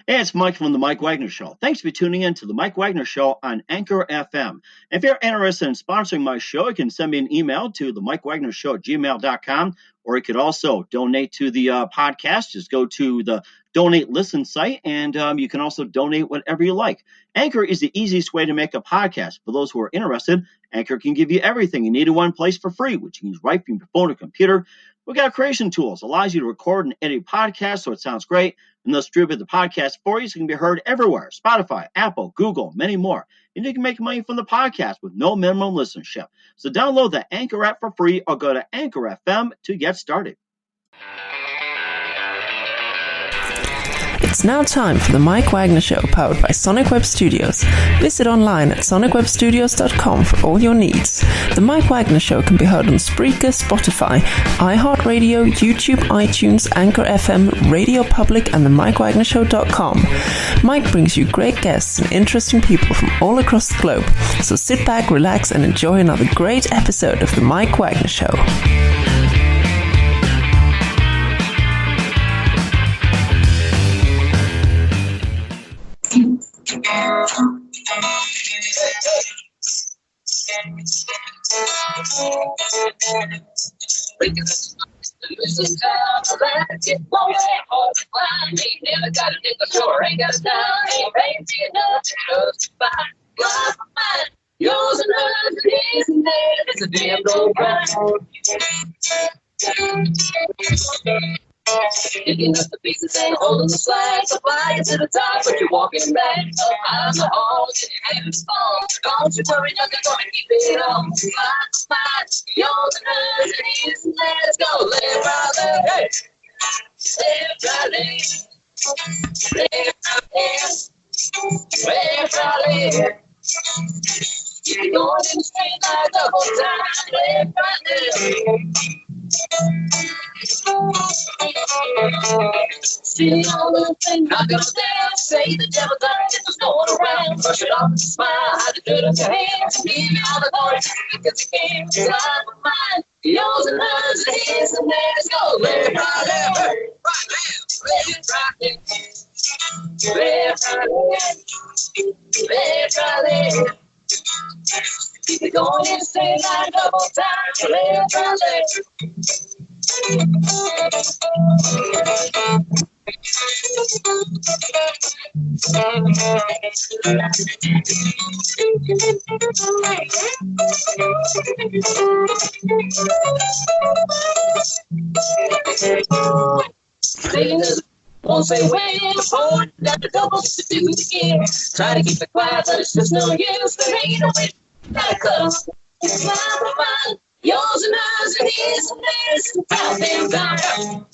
Hey, it's Mike from The Mike Wagner Show. Thanks for tuning in to The Mike Wagner Show on Anchor FM. If you're interested in sponsoring my show, you can send me an email to themikewagnershow@gmail.com, or you could also donate to the podcast. Just go to the Donate Listen site, and you can also donate whatever you like. Anchor is the easiest way to make a podcast. For those who are interested, Anchor can give you everything you need in one place for free, which you can use right from your phone or computer. We got creation tools, allows you to record and edit podcasts so it sounds great, and they'll distribute the podcast for you so it can be heard everywhere. Spotify, Apple, Google, many more. And you can make money from the podcast with no minimum listenership. So download the Anchor app for free or go to Anchor FM to get started. It's now time for the Mike Wagner Show, powered by Sonic Web Studios. Visit online at sonicwebstudios.com for all your needs. The Mike Wagner Show can be heard on Spreaker, Spotify, iHeartRadio, YouTube, iTunes, Anchor FM, Radio Public, and themikewagnershow.com. Mike brings you great guests and interesting people from all across the globe. So sit back, relax, and enjoy another great episode of the Mike Wagner Show. Listen down, relax, it won't take hard to find. Ain't never got a nickel, sure ain't got a dime. Ain't crazy enough to find. Love of mine, yours and hers, and his and theirs. It's a damn no crime. Picking up the pieces and holding the flag. So fly it to the top, but you're walking back. Up high in the halls and your hands fall. Don't you worry, nothing gonna keep it on. Mine, yours and hers, and his and theirs. Go left, right, left, hey. Left, right, left. Left, right, left. Keep it going in the straight line, double time. Left, right, left. See all the things not gonna dance. Say the devil done it, there's no one around. Brush it off and smile, hide the dirt on your hands. Give you all the glory because you came to life of mine. Yours and hers and his and theirs. Go left, right, left, right, left, left, right, left, left, right, left, left, right, left. Keep it going in the same line, double time. Left, right, left. Won't say when, forward, got the doubles to do it again. Try to keep it quiet, but it's just no use. There ain't no way to cut. It's mine, yours and ours, and his and theirs. Out there, down.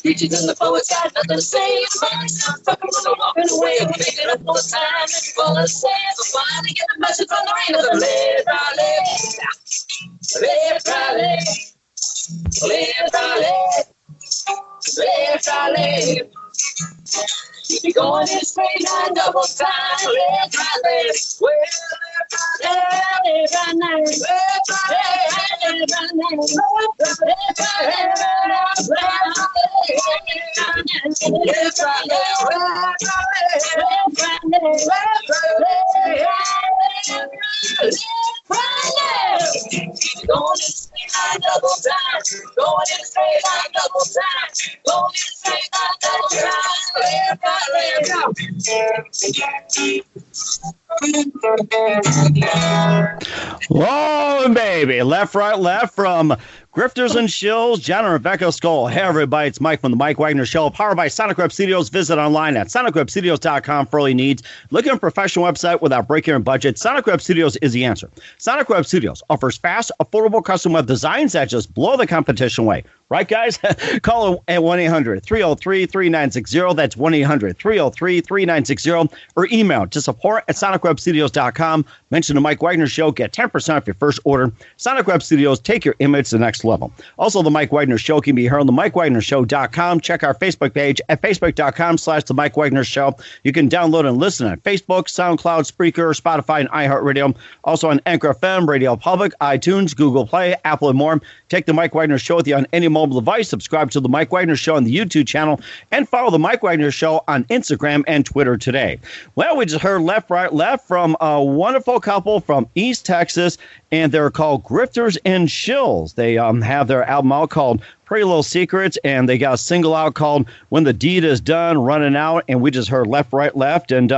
Preachers and the poets got nothing to say. Stop fucking when I'm walking away. I'm picking up all the time. It's full of sand. So finally get the message from the rain of the left, right, left. Left, right, left. Left, right, left. Left, right, left. Keep it going in a straight line, double time. Left, right, left. Well, left, right, left, right, left, right, left, left, going in a straight line, double time. Going in a straight line, double time. Going in a straight line, double time. Left, right, left. Whoa, baby. Left, right, left from Grifters and Shills, John and Rebecca Skull. Hey, everybody, it's Mike from The Mike Wagner Show, powered by Sonic Web Studios. Visit online at sonicwebstudios.com for all your needs. Looking for a professional website without breaking your budget? Sonic Web Studios is the answer. Sonic Web Studios offers fast, affordable custom web designs that just blow the competition away. Right, guys? Call at 1-800-303-3960. That's 1-800-303-3960. Or email to support@sonicwebstudios.com. Mention the Mike Wagner Show. Get 10% off your first order. Sonic Web Studios, take your image to the next level. Also, the Mike Wagner Show can be heard on the MikeWagnerShow.com. Check our Facebook page at facebook.com/the Mike Wagner Show. You can download and listen on Facebook, SoundCloud, Spreaker, Spotify, and iHeartRadio. Also on Anchor FM, Radio Public, iTunes, Google Play, Apple, and more. Take the Mike Wagner Show with you on any mobile mobile device. Subscribe to The Mike Wagner Show on the YouTube channel and follow The Mike Wagner Show on Instagram and Twitter today. Well, we just heard Left, Right, Left from a wonderful couple from East Texas, and they're called Grifters and Shills. They have their album out called Pretty Little Secrets, and they got a single out called When the Deed is Done, Running Out, and we just heard Left, Right, Left, and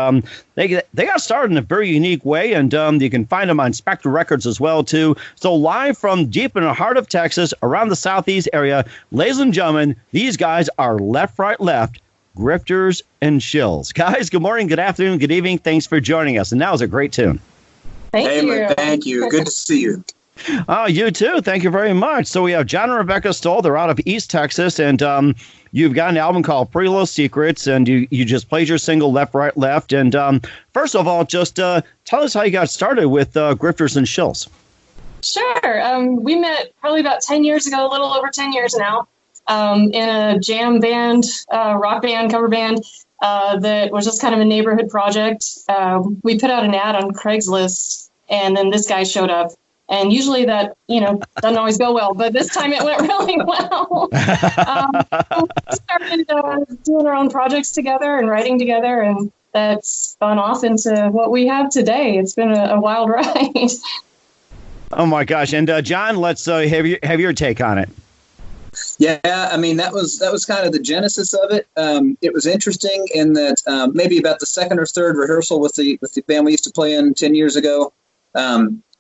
they got started in a very unique way, and you can find them on Spectre Records as well, too. So live from deep in the heart of Texas, around the Southeast area, ladies and gentlemen, these guys are Left, Right, Left, Grifters and Shills. Guys, good morning, good afternoon, good evening. Thanks for joining us, and that was a great tune. Thank you. Thank you. Good to see you. Oh, you too. Thank you very much. So we have John and Rebecca Stoll. They're out of East Texas, and you've got an album called Pretty Little Secrets, and you just played your single Left, Right, Left. And first of all, just tell us how you got started with Grifters and Shills. Sure. We met probably about 10 years ago, a little over 10 years now, in a jam band, rock band, cover band that was just kind of a neighborhood project. We put out an ad on Craigslist, and then this guy showed up. And usually that, doesn't always go well, but this time it went really well. We started doing our own projects together and writing together, and that's spun off into what we have today. It's been a wild ride. Oh, my gosh. And John, let's have your take on it. Yeah, I mean, that was kind of the genesis of it. It was interesting in that maybe about the second or third rehearsal with the band we used to play in 10 years ago,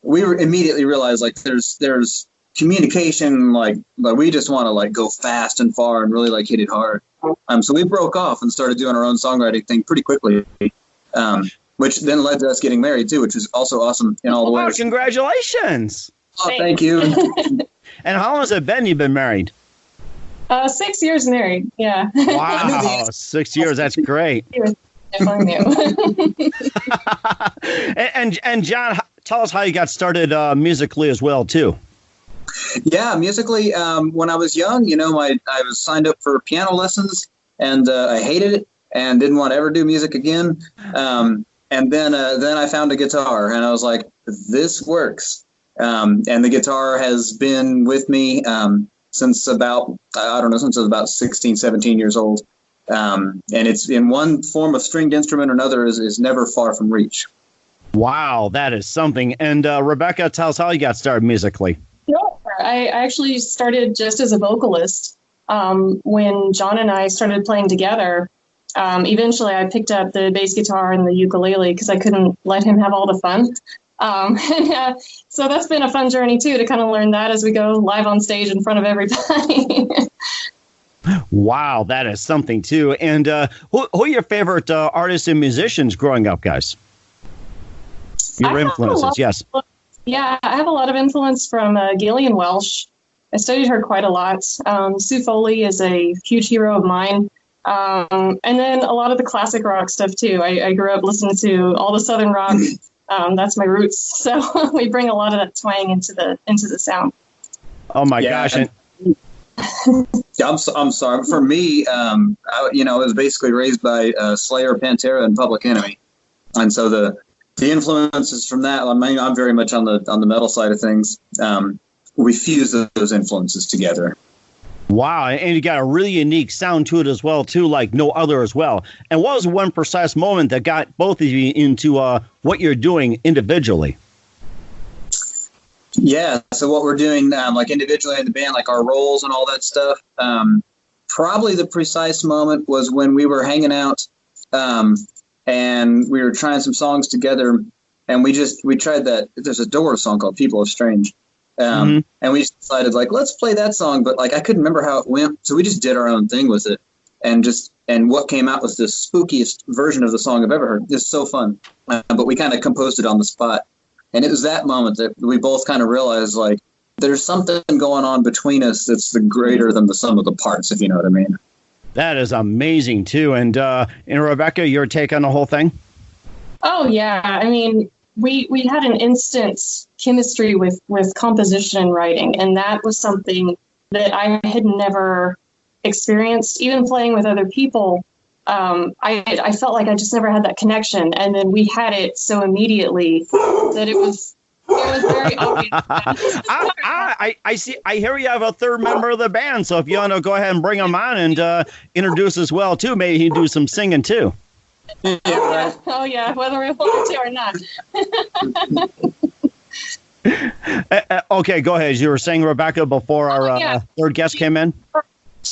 we immediately realized like there's communication, like we just want to like go fast and far and really like hit it hard. So we broke off and started doing our own songwriting thing pretty quickly, which then led to us getting married too, which was also awesome in all the ways. Congratulations! Oh, thank you. And how long has it been you've been married? 6 years married. Yeah. Wow, 6 years. That's great. and John, tell us how you got started musically as well, too. Yeah, musically, when I was young, I was signed up for piano lessons, and I hated it and didn't want to ever do music again. And then I found a guitar, and I was like, this works. And the guitar has been with me since about, since I was about 16, 17 years old. And it's in one form of stringed instrument or another is never far from reach. Wow, that is something. And Rebecca, tell us how you got started musically. Sure. I actually started just as a vocalist. When John and I started playing together, eventually I picked up the bass guitar and the ukulele because I couldn't let him have all the fun. So that's been a fun journey, too, to kind of learn that as we go live on stage in front of everybody. Wow, that is something, too. And who are your favorite artists and musicians growing up, guys? Your influences, yes. Yeah, I have a lot of influence from Gillian Welsh. I studied her quite a lot. Sue Foley is a huge hero of mine. And then a lot of the classic rock stuff, too. I grew up listening to all the Southern rock. That's my roots. So we bring a lot of that twang into the sound. Oh, my gosh. Yeah, I'm sorry. For me, I was basically raised by Slayer, Pantera, and Public Enemy. And so the influences from that, I mean, I'm very much on the metal side of things. We fuse those influences together. Wow, and you got a really unique sound to it as well, too, like no other as well. And what was one precise moment that got both of you into what you're doing individually? Yeah, so what we're doing, like individually in the band, like our roles and all that stuff, probably the precise moment was when we were hanging out and we were trying some songs together, and we tried that. There's a Doors song called People Are Strange. And we decided, like, let's play that song, but like I couldn't remember how it went, so we just did our own thing with it, and what came out was the spookiest version of the song I've ever heard. It's so fun, but we kind of composed it on the spot, and it was that moment that we both kind of realized, like, there's something going on between us that's the greater than the sum of the parts, if you know what I mean. That is amazing too, and Rebecca, your take on the whole thing? Oh yeah, I mean, we had an instant chemistry with composition and writing, and that was something that I had never experienced. Even playing with other people, I felt like I just never had that connection, and then we had it so immediately that it was was very obvious. I see. I hear you have a third member of the band. So if you want to go ahead and bring him on and introduce as well too, maybe he can do some singing too. Oh yeah, whether we want to or not. Okay, go ahead. As you were saying, Rebecca, before our third guest came in.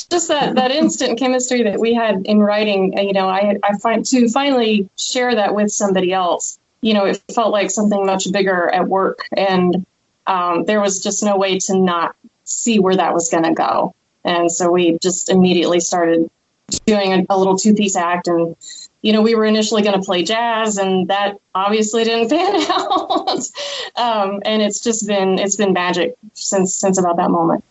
Just that instant chemistry that we had in writing. I find to finally share that with somebody else. It felt like something much bigger at work, and there was just no way to not see where that was going to go. And so we just immediately started doing a little two-piece act, and we were initially going to play jazz, and that obviously didn't pan out. And it's been magic since about that moment.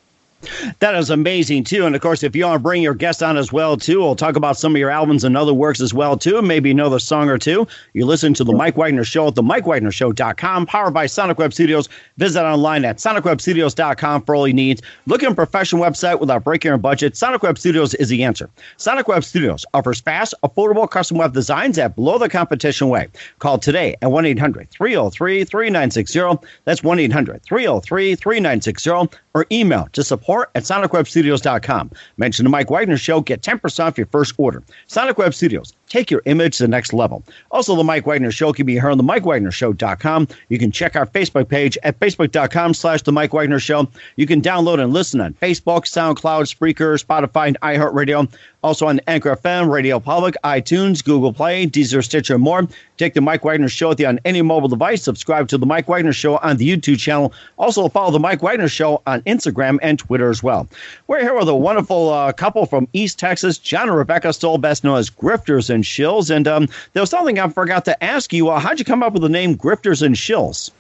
That is amazing, too. And, of course, if you want to bring your guest on as well, too, we'll talk about some of your albums and other works as well, too. Maybe another song or two. You listen to The Mike Wagner Show at themikewagnershow.com, powered by Sonic Web Studios. Visit online at sonicwebstudios.com for all your needs. Look at a professional website without breaking your budget. Sonic Web Studios is the answer. Sonic Web Studios offers fast, affordable custom web designs at below the competition way. Call today at 1-800-303-3960. That's 1-800-303-3960. Or email to support@sonicwebstudios.com. Mention the Mike Wagner Show. Get 10% off your first order. Sonic Web Studios. Take your image to the next level. Also, the Mike Wagner Show can be heard on the MikeWagnerShow.com. You can check our Facebook page at Facebook.com/The Mike Wagner Show. You can download and listen on Facebook, SoundCloud, Spreaker, Spotify, and iHeartRadio. Also on Anchor FM, Radio Public, iTunes, Google Play, Deezer, Stitcher, and more. Take the Mike Wagner Show with you on any mobile device. Subscribe to the Mike Wagner Show on the YouTube channel. Also follow the Mike Wagner Show on Instagram and Twitter as well. We're here with a wonderful couple from East Texas, John and Rebecca Stoll, best known as Grifters and Shills. And there was something I forgot to ask you. How'd you come up with the name Grifters and Shills?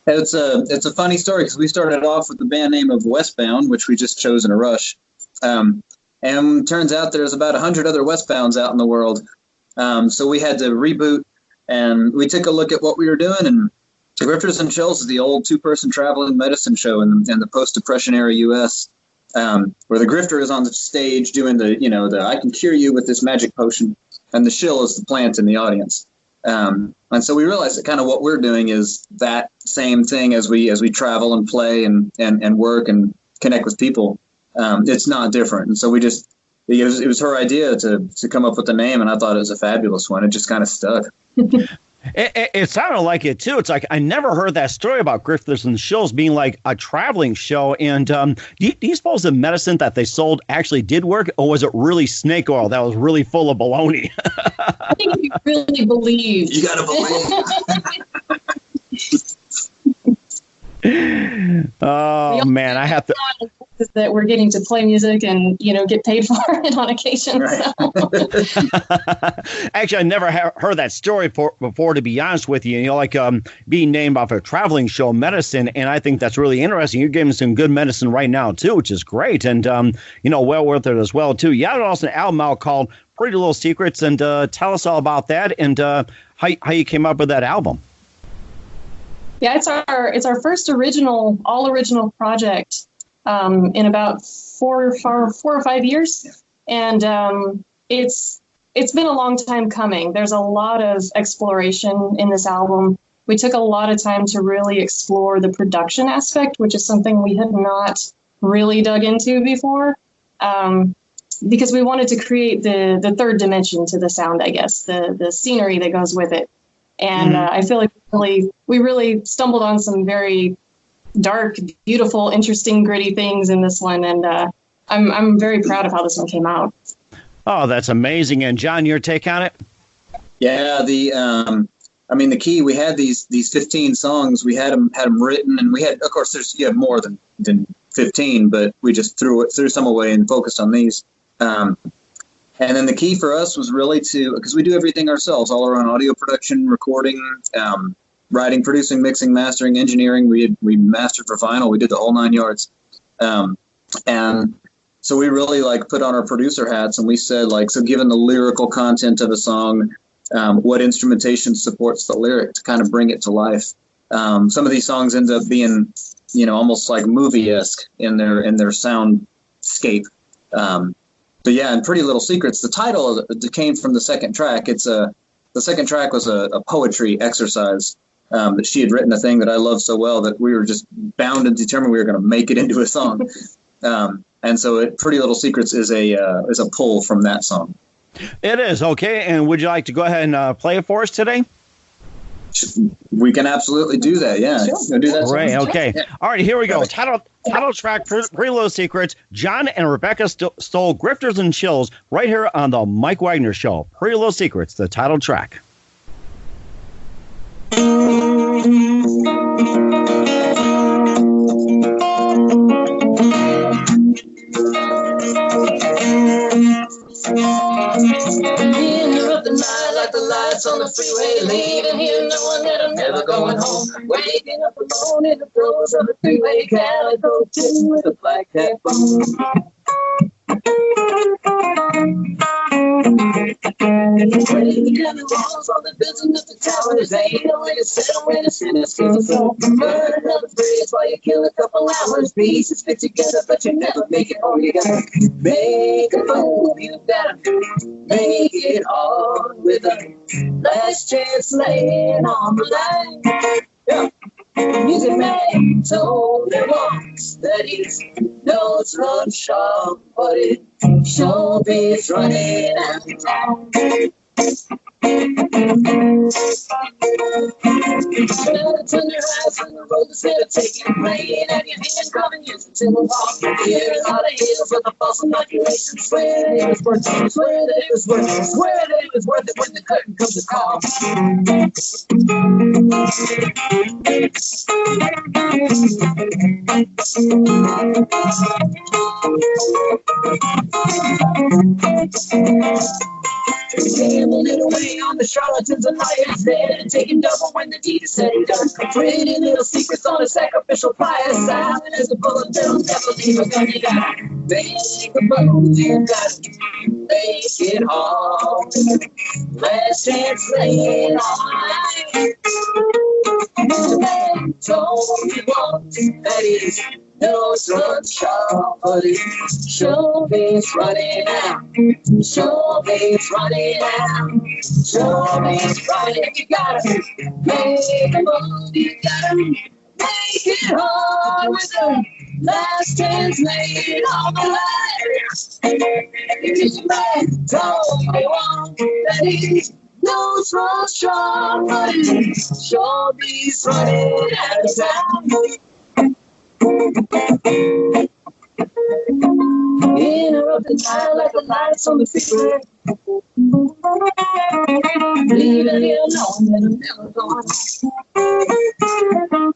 It's a funny story because we started off with the band name of Westbound, which we just chose in a rush. And turns out there's about 100 other Westbounds out in the world. So we had to reboot, and we took a look at what we were doing. And Grifters and Shills is the old two-person traveling medicine show in the post-Depression era U.S., where the grifter is on the stage doing the I can cure you with this magic potion, and the shill is the plant in the audience. And so we realized that kind of what we're doing is that same thing as we travel and play and work and connect with people. It's not different. And so it was her idea to come up with the name, and I thought it was a fabulous one. It just kind of stuck. It sounded like it, too. It's like I never heard that story about Grifters and Shills being like a traveling show. And do you suppose the medicine that they sold actually did work, or was it really snake oil that was really full of baloney? I think if you really believed. You got to believe. Oh, man, I have to. That we're getting to play music and get paid for it on occasion. Right. So. Actually, I never heard that story before, to be honest with you. Being named off a traveling show, medicine, and I think that's really interesting. You're giving some good medicine right now too, which is great, and well worth it as well too. You had also an album out called Pretty Little Secrets, and tell us all about that and how you came up with that album. Yeah, it's our first all original project. In about 4 or 5 years. And it's been a long time coming. There's a lot of exploration in this album. We took a lot of time to really explore the production aspect, which is something we had not really dug into before, because we wanted to create the third dimension to the sound, I guess, the scenery that goes with it. And I feel like we really stumbled on some very dark, beautiful, interesting, gritty things in this one, and I'm very proud of how this one came out. Oh, that's amazing! And John, your take on it? Yeah, the key. We had these 15 songs. We had them written, and we had, of course, you have more than 15, but we just threw some away and focused on these. And then the key for us was really because we do everything ourselves, all our own audio production, recording. Writing, producing, mixing, mastering, engineering. We mastered for vinyl. We did the whole 9 yards. And so we really put on our producer hats, and we said so given the lyrical content of a song, what instrumentation supports the lyric to kind of bring it to life. Some of these songs end up being, almost like movie-esque in their soundscape. But yeah, and Pretty Little Secrets, the title came from the second track. The second track was a poetry exercise. that she had written a thing that I love so well that we were just bound and determined we were going to make it into a song. And so Pretty Little Secrets is a pull from that song. It is. Okay. And would you like to go ahead and play it for us today? We can absolutely do that. Yeah. Sure. Do that. Right. Okay. Yeah. All right. Here we go. Title track, Pretty Little Secrets. John and Rebecca stole Grifters and Chills right here on the Mike Wagner Show. Pretty Little Secrets, the title track. Interrupt the night like the lights on the freeway, leaving here knowing that I'm never going home. Waking up alone in the throes of the three-way calico kitten with a black cat bone. Breaking down the walls on the building of the towers, ain't no way to settle when it's in the streets. So burn another bridge while you kill a couple hours. Pieces fit together, but you never make it home. You gotta make a move, you gotta make it hard with a last chance laying on the line. Yeah. Music man told me once that his notes run sharp, but it sure beats running out of town. Turn your eyes on the road instead of taking a plane. Have your hand coming in until the walk. Hear all the hills with the false inoculation. Swear that it was worth it. Swear that it was worth it. Swear that it was worth it when the curtain comes to call. Gambling away on the charlatans and liars, dead, taking double when the deed is said and done. Pretty little secrets on a sacrificial fire, silent as a bullet that'll never leave a gun. You gotta make a move, you gotta make it hard. Last chance laying on the line. The man told me once that his nose runs sharp, but it sure beats running out. Sure beats running out. Sure beats running. You gotta make a move. You gotta make it hard with the last chance made on the line. This man told me once that his nose runs sharp, but it sure beats running out of time. Interrupt the night like the lights on the freeway, leaving here knowing that I'm never going home.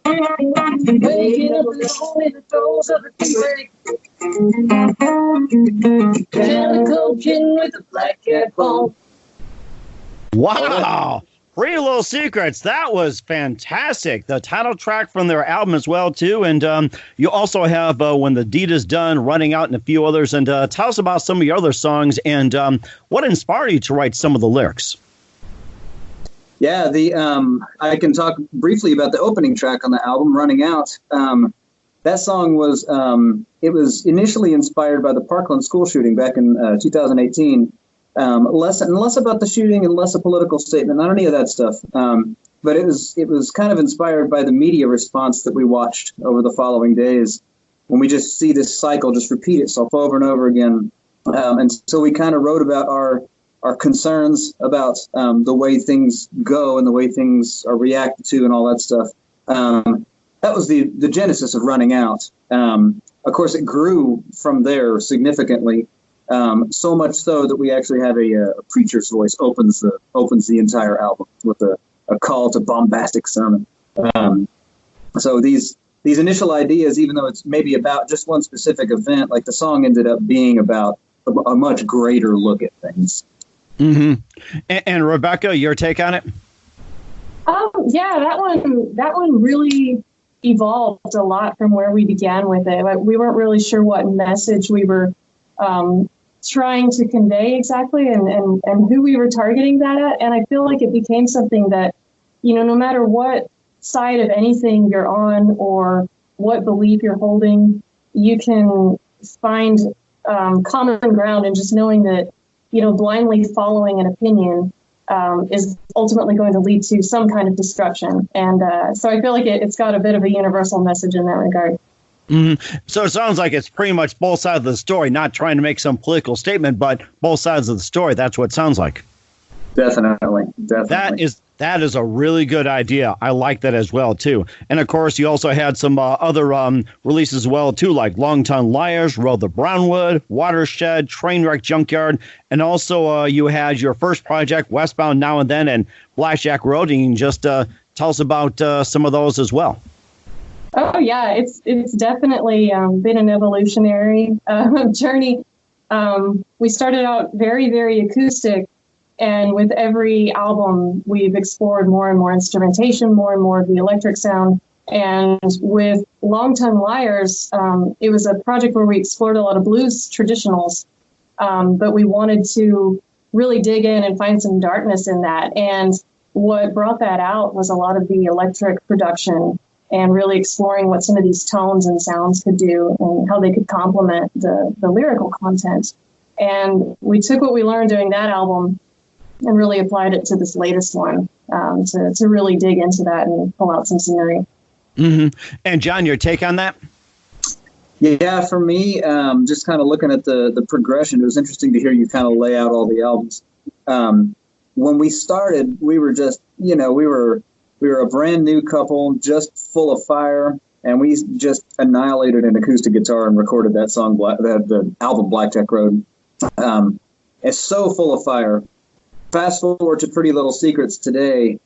Waking up alone in the throes of the freeway, calico kitten with a black cat bone. Wow. Pretty Little Secrets. That was fantastic. The title track from their album as well, too. And you also have When the Deed is Done, Running Out, and a few others. And tell us about some of your other songs and what inspired you to write some of the lyrics. Yeah, I can talk briefly about the opening track on the album, Running Out. That song was it was initially inspired by the Parkland school shooting back in 2018. Less about the shooting and less a political statement, not any of that stuff. But it was kind of inspired by the media response that we watched over the following days when we just see this cycle just repeat itself over and over again. And so we kind of wrote about our concerns about the way things go and the way things are reacted to and all that stuff. That was the genesis of Running Out. Of course, it grew from there significantly. So much so that we actually have a preacher's voice opens the entire album with a call to bombastic sermon. So these initial ideas, even though it's maybe about just one specific event, like the song ended up being about a much greater look at things. Mm-hmm. And Rebecca, your take on it? Yeah, that one really evolved a lot from where we began with it. We weren't really sure what message we were trying to convey exactly and who we were targeting that at. And I feel like it became something that, no matter what side of anything you're on or what belief you're holding, you can find common ground in just knowing that, blindly following an opinion is ultimately going to lead to some kind of destruction. And so I feel like it's got a bit of a universal message in that regard. Mm-hmm. So it sounds like it's pretty much both sides of the story, not trying to make some political statement, but both sides of the story. That's what it sounds like. Definitely. That is a really good idea. I like that as well, too. And, of course, you also had some other releases as well, too, like Long Tongue Liars, Road the Brownwood, Watershed, Trainwreck Junkyard, and also you had your first project, Westbound Now and Then, and Blackjack Road. And you can just tell us about some of those as well. Oh, yeah, it's definitely been an evolutionary journey. We started out very, very acoustic. And with every album, we've explored more and more instrumentation, more and more of the electric sound. And with Long Tongue Liars, it was a project where we explored a lot of blues traditionals, but we wanted to really dig in and find some darkness in that. And what brought that out was a lot of the electric production and really exploring what some of these tones and sounds could do and how they could complement the lyrical content. And we took what we learned doing that album and really applied it to this latest one to really dig into that and pull out some scenery. Mm-hmm. And John, your take on that? Yeah, for me, just kind of looking at the progression, it was interesting to hear you kind of lay out all the albums. When we started, we were just, we were a brand new couple, just full of fire, and we just annihilated an acoustic guitar and recorded that song, the album Blackjack Road. It's so full of fire. Fast forward to Pretty Little Secrets today,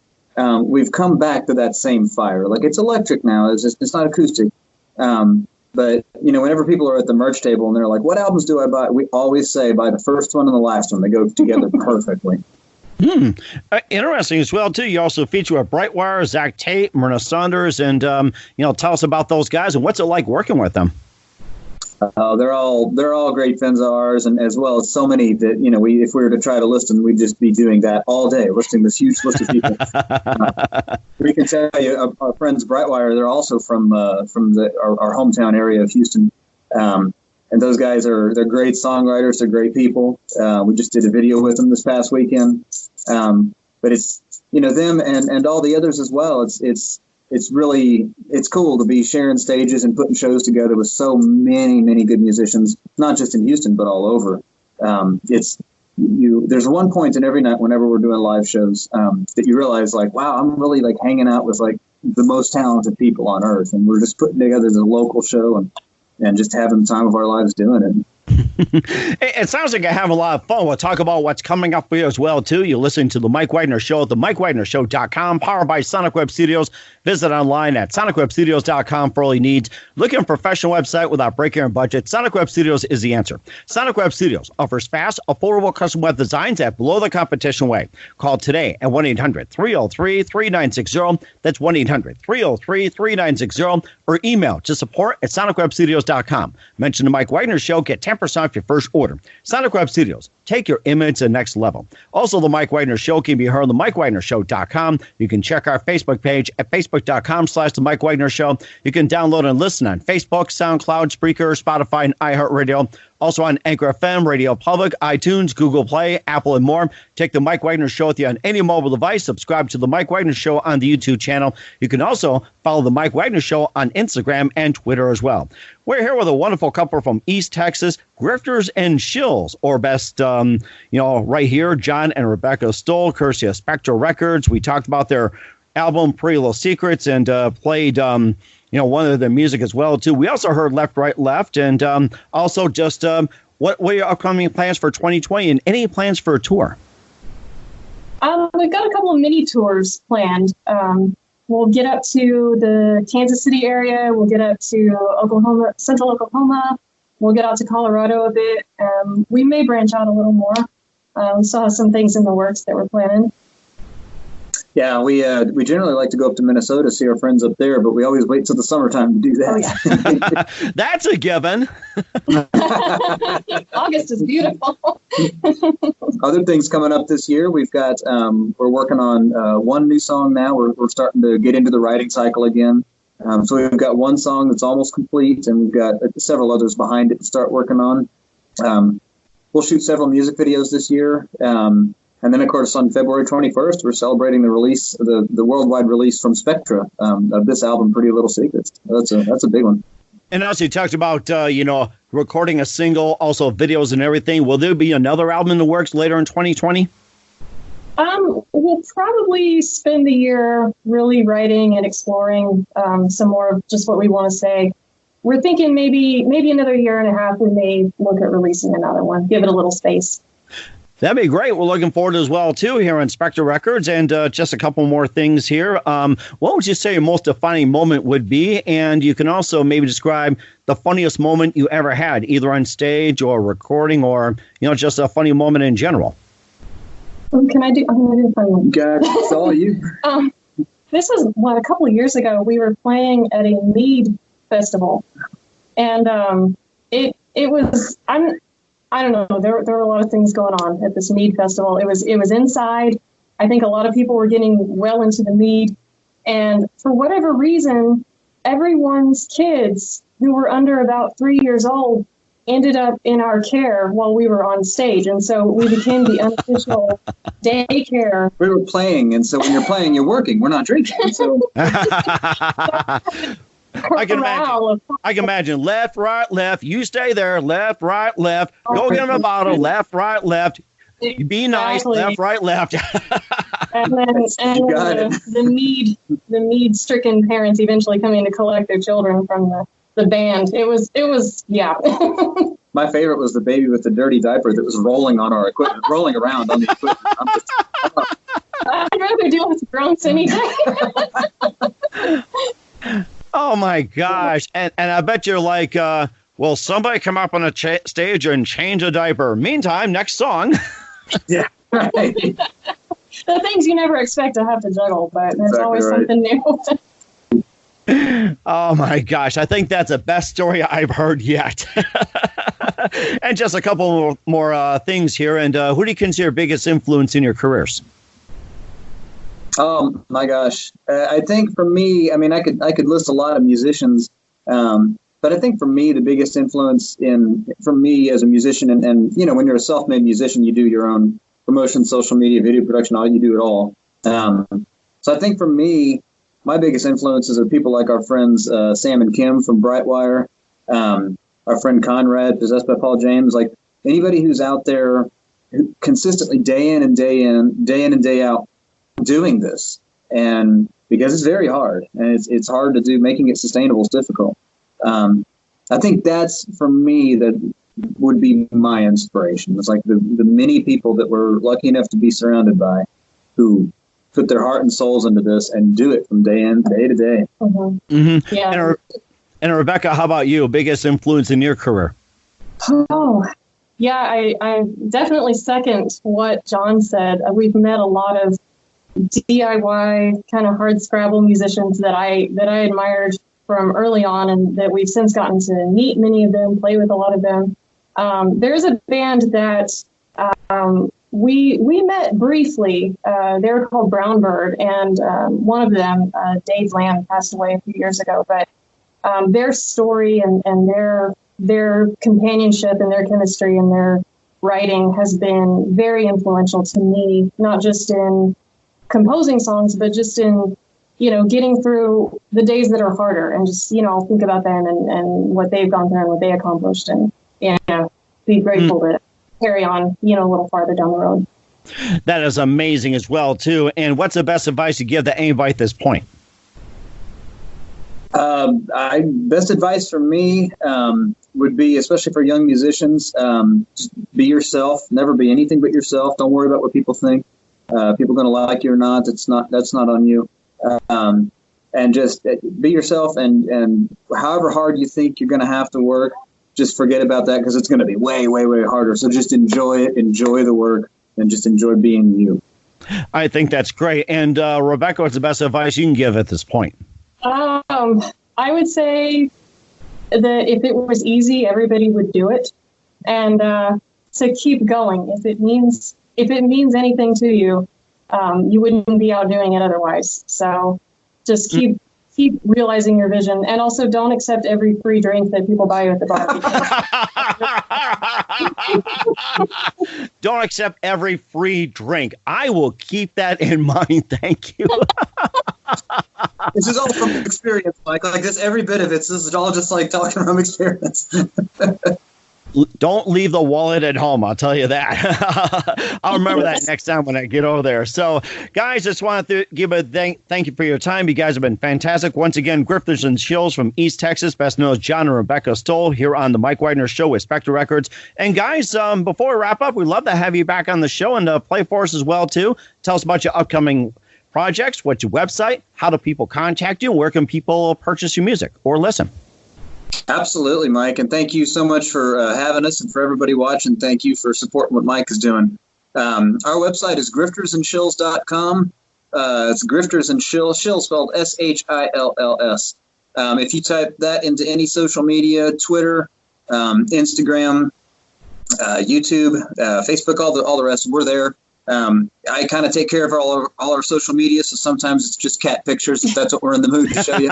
we've come back to that same fire. Like, it's electric now, it's not acoustic. But, whenever people are at the merch table and they're like, what albums do I buy? We always say, buy the first one and the last one. They go together perfectly. Interesting as well, too. You also feature a Brightwire, Zach Tate, Myrna Saunders, and, tell us about those guys and what's it like working with them? They're all great friends of ours, and as well as so many that if we were to try to list them, we'd just be doing that all day, listing this huge list of people. We can tell you, our friends Brightwire, they're also from our hometown area of Houston, and those guys they're great songwriters, they're great people. We just did a video with them this past weekend, but it's them and all the others as well. It's cool to be sharing stages and putting shows together with so many good musicians, not just in Houston, but all over. There's one point in every night whenever we're doing live shows that you realize, like, wow, I'm really like hanging out with like the most talented people on earth. And we're just putting together the local show and just having the time of our lives doing it. It sounds like I have a lot of fun. We'll talk about what's coming up for you as well, too. You're listening to The Mike Wagner Show at themikewagnershow.com, powered by Sonic Web Studios. Visit online at sonicwebstudios.com for all your needs. Look at a professional website without breaking your budget. Sonic Web Studios is the answer. Sonic Web Studios offers fast, affordable custom web designs at below the competition rate. Call today at 1-800-303-3960. That's 1-800-303-3960. Or email to support@sonicwebstudios.com. Mention The Mike Wagner Show. Get 10% off your first order. Sonic Web Studios. Take your image to the next level. Also, The Mike Wagner Show can be heard on themikewagnershow.com. You can check our Facebook page at facebook.com/The Mike Wagner Show. You can download and listen on Facebook, SoundCloud, Spreaker, Spotify, and iHeartRadio. Also on Anchor FM, Radio Public, iTunes, Google Play, Apple, and more. Take The Mike Wagner Show with you on any mobile device. Subscribe to The Mike Wagner Show on the YouTube channel. You can also follow The Mike Wagner Show on Instagram and Twitter as well. We're here with a wonderful couple from East Texas, Grifters and Shills, or best, right here, John and Rebecca Stoll, courtesy of Spectral Records. We talked about their album, Pretty Little Secrets, and played one of their music as well, too. We also heard Left, Right, Left, and also just what are your upcoming plans for 2020 and any plans for a tour? We've got a couple of mini tours planned. We'll get up to the Kansas City area. We'll get up to Oklahoma, central Oklahoma. We'll get out to Colorado a bit. We may branch out a little more. We still have some things in the works that we're planning. Yeah, we generally like to go up to Minnesota, see our friends up there, but we always wait till the summertime to do that. Oh, yeah. That's a given. August is beautiful. Other things coming up this year, we've got, we're working on one new song now. We're starting to get into the writing cycle again. So we've got one song that's almost complete, and we've got several others behind it to start working on. We'll shoot several music videos this year. And then, of course, on February 21st, we're celebrating the release, the worldwide release from Spectra of this album, Pretty Little Secrets. That's a big one. And also, you talked about, recording a single, also videos and everything. Will there be another album in the works later in 2020? We'll probably spend the year really writing and exploring some more of just what we want to say. We're thinking maybe another year and a half, we may look at releasing another one, give it a little space. That'd be great. We're looking forward as well, too, here on Spectre Records. And just a couple more things here. What would you say your most defining moment would be? And you can also maybe describe the funniest moment you ever had, either on stage or recording or, just a funny moment in general. I'm going to do a funny one. God, it's all you. This was a couple of years ago. We were playing at a mead festival. And it was... I don't know. There were a lot of things going on at this mead festival. It was inside. I think a lot of people were getting well into the mead. And for whatever reason, everyone's kids who were under about 3 years old ended up in our care while we were on stage. And so we became the unofficial daycare. We were playing. And so when you're playing, you're working. We're not drinking. So. I can imagine left, right, left. You stay there. Left, right, left. Go get him a bottle. Left, right, left. Be nice. Left, right, left. And then the mead-stricken parents eventually coming to collect their children from the band. It was yeah. My favorite was the baby with the dirty diaper that was rolling on our equipment, rolling around on the equipment. I'd rather deal with grown-ups any day. Oh, my gosh. And I bet you're like, will somebody come up on a stage and change a diaper? Meantime, next song. Yeah, right. The things you never expect to have to juggle, but there's always something new. Oh, my gosh. I think that's the best story I've heard yet. And just a couple more things here. And who do you consider your biggest influence in your careers? Oh my gosh! I think for me, I mean, I could list a lot of musicians, but I think for me, the biggest influence for me as a musician, and when you're a self-made musician, you do your own promotion, social media, video production, you do it all. So I think for me, my biggest influences are people like our friends Sam and Kim from Brightwire, our friend Conrad, Possessed by Paul James, like anybody who's out there who consistently day in and day out. Doing this, and because it's very hard and it's hard to do, making it sustainable is difficult. I think that's for me that would be my inspiration. It's like the many people that we're lucky enough to be surrounded by who put their heart and souls into this and do it from day to day. Mm-hmm. Mm-hmm. Yeah. And Rebecca, how about you? Biggest influence in your career? Oh, yeah, I definitely second what John said. We've met a lot of DIY kind of hard Scrabble musicians that I admired from early on, and that we've since gotten to meet many of them, play with a lot of them. There's a band that we met briefly. They were called Brownbird, and one of them, Dave Lamb, passed away a few years ago. But their story and their companionship and their chemistry and their writing has been very influential to me, not just in composing songs, but just in, getting through the days that are harder, and just, think about them and what they've gone through and what they accomplished, and be grateful to carry on, a little farther down the road. That is amazing as well, too. And what's the best advice you give to anybody at this point? Best advice for me would be, especially for young musicians, just be yourself. Never be anything but yourself. Don't worry about what people think. People are going to like you or not. That's not on you. And just be yourself. And however hard you think you're going to have to work, just forget about that, because it's going to be way, way, way harder. So just enjoy it, enjoy the work, and just enjoy being you. I think that's great. And Rebecca, what's the best advice you can give at this point? I would say that if it was easy, everybody would do it, and to keep going. If it means anything to you, you wouldn't be out doing it otherwise. So just keep realizing your vision, and also don't accept every free drink that people buy you at the bar. Don't accept every free drink. I will keep that in mind. Thank you. This is all from experience, Mike. Like this, every bit of it. This is all just like talking from experience. Don't leave the wallet at home. I'll tell you that. I'll remember that next time when I get over there. So, guys, just want to give a thank you for your time. You guys have been fantastic. Once again, Grifters and Shills from East Texas, best known as John and Rebecca Stoll, here on the Mike Wagner Show with Spectre Records. And, guys, before we wrap up, we'd love to have you back on the show and play for us as well, too. Tell us about your upcoming projects, what's your website, how do people contact you, where can people purchase your music or listen? Absolutely, Mike. And thank you so much for having us, and for everybody watching. Thank you for supporting what Mike is doing. Our website is griftersandshills.com. It's Grifters and Shills, Shills spelled S-H-I-L-L-S. If you type that into any social media, Twitter, Instagram, YouTube, Facebook, all the rest, we're there. I kind of take care of all our social media, so sometimes it's just cat pictures if that's what we're in the mood to show you.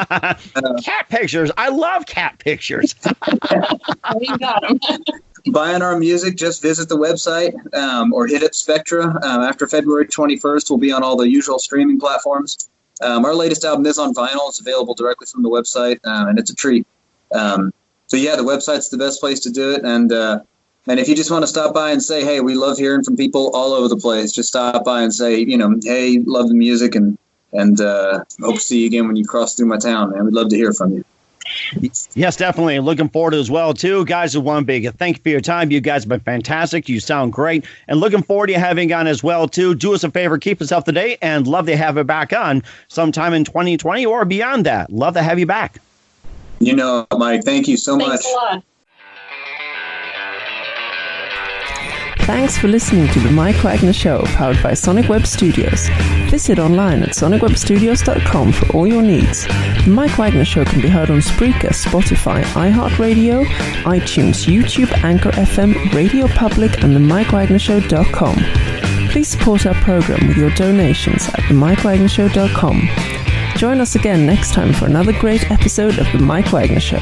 Cat pictures. I love cat pictures. You got them. Buying our music, just visit the website or hit up Spectra. After February 21st, we'll be on all the usual streaming platforms. Our latest album is on vinyl. It's available directly from the website, and it's a treat. So, yeah, the website's the best place to do it. And if you just want to stop by and say, hey, we love hearing from people all over the place, just stop by and say, hey, love the music and hope to see you again when you cross through my town, man. We'd love to hear from you. Yes, definitely. Looking forward to it as well, too. Guys, I want to big thank you for your time. You guys have been fantastic. You sound great. And looking forward to having you on as well, too. Do us a favor, keep us up to date, and love to have you back on sometime in 2020 or beyond that. Love to have you back. Mike, thank you so much. Thanks a lot. Thanks for listening to The Mike Wagner Show, powered by Sonic Web Studios. Visit online at sonicwebstudios.com for all your needs. The Mike Wagner Show can be heard on Spreaker, Spotify, iHeartRadio, iTunes, YouTube, Anchor FM, Radio Public, and themikewagnershow.com. Please support our program with your donations at themikewagnershow.com. Join us again next time for another great episode of The Mike Wagner Show.